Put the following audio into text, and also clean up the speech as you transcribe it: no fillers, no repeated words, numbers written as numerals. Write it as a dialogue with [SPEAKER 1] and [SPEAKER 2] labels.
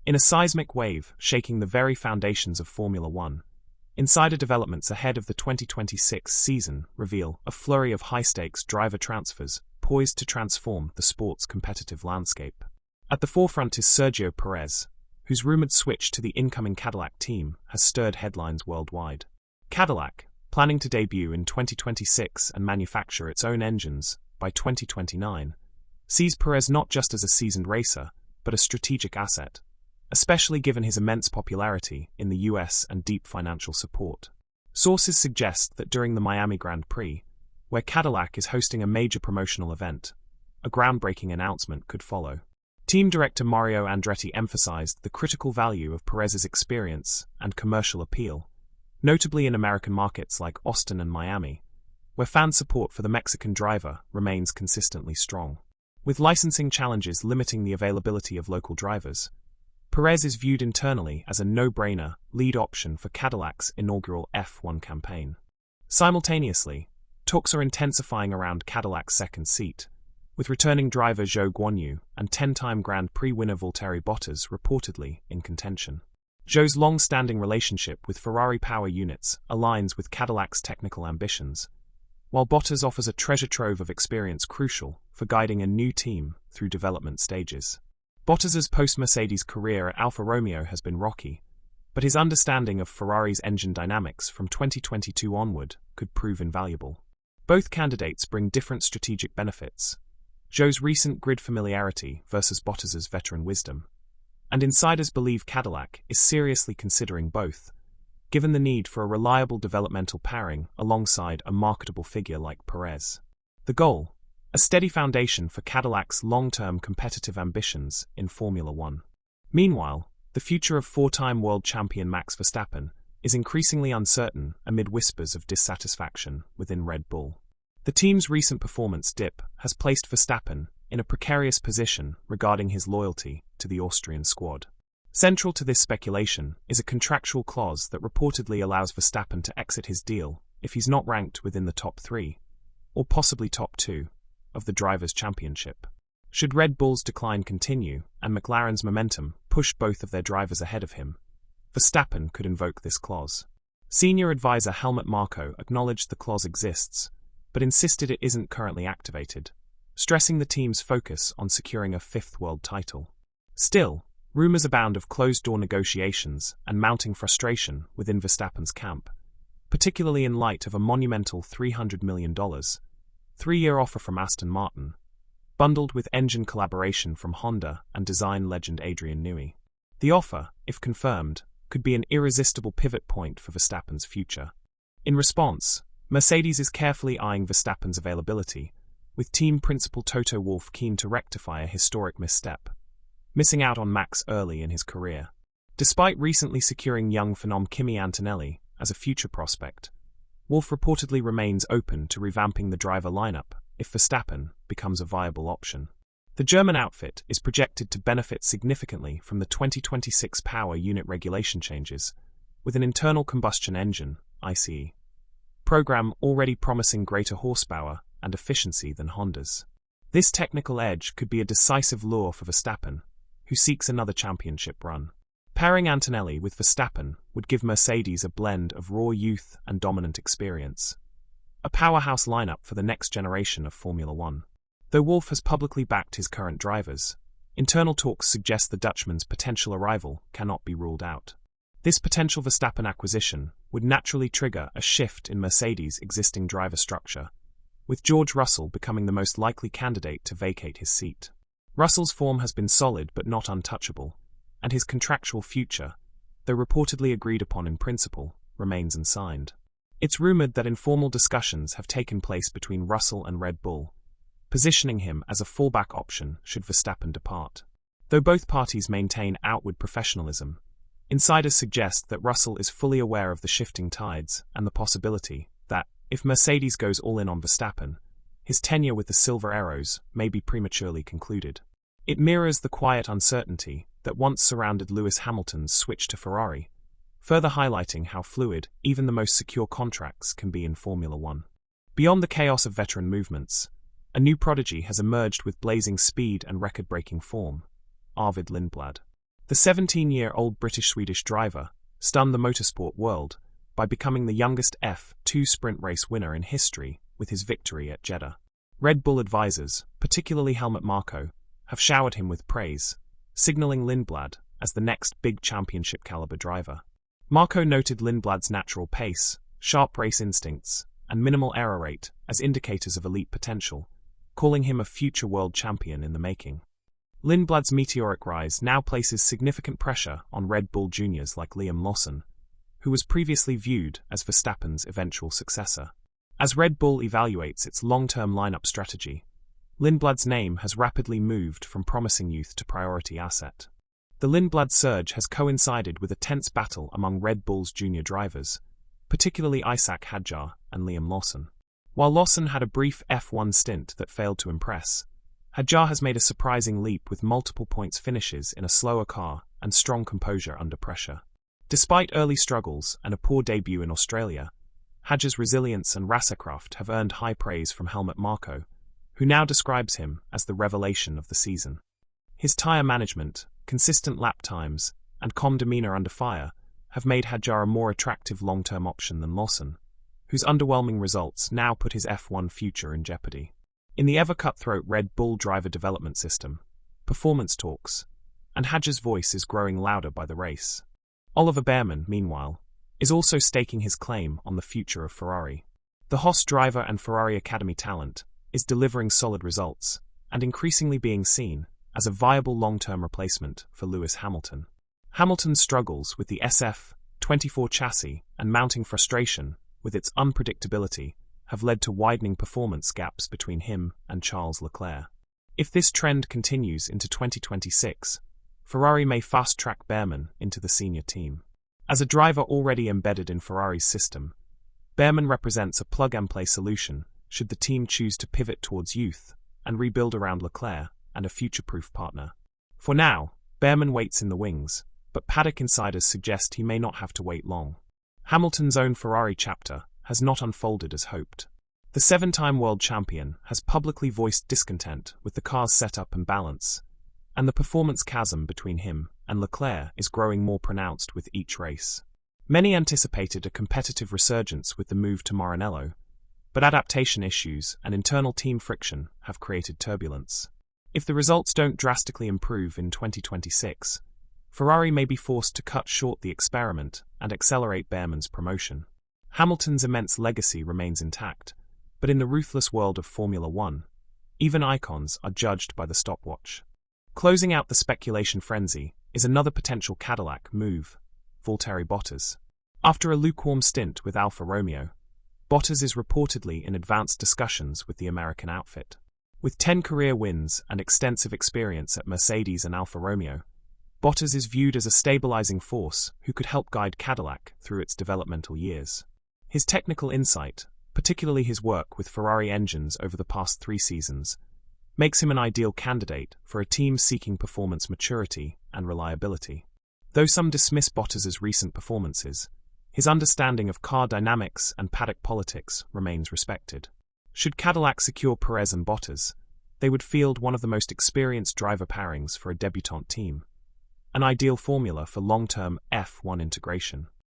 [SPEAKER 1] In a seismic wave shaking the very foundations of Formula One, insider developments ahead of the 2026 season reveal a flurry of high-stakes driver transfers poised to transform the sport's competitive landscape. At the forefront is Sergio Perez, whose rumored switch to the incoming Cadillac team has stirred headlines worldwide. Cadillac, planning to debut in 2026 and manufacture its own engines by 2029, sees Perez not just as a seasoned racer, but a strategic asset, especially given his immense popularity in the US and deep financial support. Sources suggest that during the Miami Grand Prix, where Cadillac is hosting a major promotional event, a groundbreaking announcement could follow. Team Director Mario Andretti emphasized the critical value of Perez's experience and commercial appeal, notably in American markets like Austin and Miami, where fan support for the Mexican driver remains consistently strong. With licensing challenges limiting the availability of local drivers, Perez is viewed internally as a no-brainer lead option for Cadillac's inaugural F1 campaign. Simultaneously, talks are intensifying around Cadillac's second seat, with returning driver Zhou Guanyu and 10-time Grand Prix winner Valtteri Bottas reportedly in contention. Zhou's long-standing relationship with Ferrari power units aligns with Cadillac's technical ambitions, while Bottas offers a treasure trove of experience crucial for guiding a new team through development stages. Bottas's post-Mercedes career at Alfa Romeo has been rocky, but his understanding of Ferrari's engine dynamics from 2022 onward could prove invaluable. Both candidates bring different strategic benefits: Zhou's recent grid familiarity versus Bottas's veteran wisdom, and insiders believe Cadillac is seriously considering both, given the need for a reliable developmental pairing alongside a marketable figure like Perez. The goal: a steady foundation for Cadillac's long-term competitive ambitions in Formula One. Meanwhile, the future of four-time world champion Max Verstappen is increasingly uncertain amid whispers of dissatisfaction within Red Bull. The team's recent performance dip has placed Verstappen in a precarious position regarding his loyalty to the Austrian squad. Central to this speculation is a contractual clause that reportedly allows Verstappen to exit his deal if he's not ranked within the top 3, or possibly top 2, of the Drivers' Championship. Should Red Bull's decline continue and McLaren's momentum push both of their drivers ahead of him, Verstappen could invoke this clause. Senior advisor Helmut Marko acknowledged the clause exists, but insisted it isn't currently activated, stressing the team's focus on securing a 5th world title. Still, rumors abound of closed-door negotiations and mounting frustration within Verstappen's camp, particularly in light of a monumental $300 million, 3-year offer from Aston Martin, bundled with engine collaboration from Honda and design legend Adrian Newey. The offer, if confirmed, could be an irresistible pivot point for Verstappen's future. In response, Mercedes is carefully eyeing Verstappen's availability, with team principal Toto Wolff keen to rectify a historic misstep, missing out on Max early in his career. Despite recently securing young phenom Kimi Antonelli as a future prospect, Wolff reportedly remains open to revamping the driver lineup if Verstappen becomes a viable option. The German outfit is projected to benefit significantly from the 2026 power unit regulation changes, with an internal combustion engine, ICE, program already promising greater horsepower and efficiency than Honda's. This technical edge could be a decisive lure for Verstappen, who seeks another championship run. Pairing Antonelli with Verstappen would give Mercedes a blend of raw youth and dominant experience, a powerhouse lineup for the next generation of Formula One. Though Wolff has publicly backed his current drivers, internal talks suggest the Dutchman's potential arrival cannot be ruled out. This potential Verstappen acquisition would naturally trigger a shift in Mercedes' existing driver structure, with George Russell becoming the most likely candidate to vacate his seat. Russell's form has been solid but not untouchable, and his contractual future, though reportedly agreed upon in principle, remains unsigned. It's rumored that informal discussions have taken place between Russell and Red Bull, positioning him as a fallback option should Verstappen depart. Though both parties maintain outward professionalism, insiders suggest that Russell is fully aware of the shifting tides and the possibility that, if Mercedes goes all in on Verstappen, his tenure with the Silver Arrows may be prematurely concluded. It mirrors the quiet uncertainty that once surrounded Lewis Hamilton's switch to Ferrari, further highlighting how fluid even the most secure contracts can be in Formula One. Beyond the chaos of veteran movements, a new prodigy has emerged with blazing speed and record-breaking form: Arvid Lindblad. The 17-year-old British-Swedish driver stunned the motorsport world by becoming the youngest F2 sprint race winner in history with his victory at Jeddah. Red Bull advisors, particularly Helmut Marko, have showered him with praise, signaling Lindblad as the next big championship-caliber driver. Marko noted Lindblad's natural pace, sharp race instincts, and minimal error rate as indicators of elite potential, calling him a future world champion in the making. Lindblad's meteoric rise now places significant pressure on Red Bull juniors like Liam Lawson, who was previously viewed as Verstappen's eventual successor. As Red Bull evaluates its long-term lineup strategy, Lindblad's name has rapidly moved from promising youth to priority asset. The Lindblad surge has coincided with a tense battle among Red Bull's junior drivers, particularly Isack Hadjar and Liam Lawson. While Lawson had a brief F1 stint that failed to impress, Hadjar has made a surprising leap with multiple points finishes in a slower car and strong composure under pressure. Despite early struggles and a poor debut in Australia, Hadjar's resilience and racercraft have earned high praise from Helmut Marko, who now describes him as the revelation of the season. His tyre management, consistent lap times, and calm demeanour under fire have made Hadjar a more attractive long-term option than Lawson, whose underwhelming results now put his F1 future in jeopardy. In the ever-cutthroat Red Bull driver development system, performance talks, and Hadjar's voice is growing louder by the race. Oliver Bearman, meanwhile, is also staking his claim on the future of Ferrari. The Haas driver and Ferrari Academy talent is delivering solid results and increasingly being seen as a viable long-term replacement for Lewis Hamilton. Hamilton's struggles with the SF24 chassis and mounting frustration with its unpredictability have led to widening performance gaps between him and Charles Leclerc. If this trend continues into 2026, Ferrari may fast-track Bearman into the senior team. As a driver already embedded in Ferrari's system, Bearman represents a plug-and-play solution should the team choose to pivot towards youth and rebuild around Leclerc and a future-proof partner. For now, Bearman waits in the wings, but paddock insiders suggest he may not have to wait long. Hamilton's own Ferrari chapter has not unfolded as hoped. The 7-time world champion has publicly voiced discontent with the car's setup and balance, and the performance chasm between him and Leclerc is growing more pronounced with each race. Many anticipated a competitive resurgence with the move to Maranello, but adaptation issues and internal team friction have created turbulence. If the results don't drastically improve in 2026, Ferrari may be forced to cut short the experiment and accelerate Bearman's promotion. Hamilton's immense legacy remains intact, but in the ruthless world of Formula One, even icons are judged by the stopwatch. Closing out the speculation frenzy is another potential Cadillac move, Valtteri Bottas. After a lukewarm stint with Alfa Romeo, Bottas is reportedly in advanced discussions with the American outfit. With 10 career wins and extensive experience at Mercedes and Alfa Romeo, Bottas is viewed as a stabilizing force who could help guide Cadillac through its developmental years. His technical insight, particularly his work with Ferrari engines over the past 3 seasons, makes him an ideal candidate for a team seeking performance maturity and reliability. Though some dismiss Bottas's recent performances, his understanding of car dynamics and paddock politics remains respected. Should Cadillac secure Perez and Bottas, they would field one of the most experienced driver pairings for a debutante team, an ideal formula for long-term F1 integration.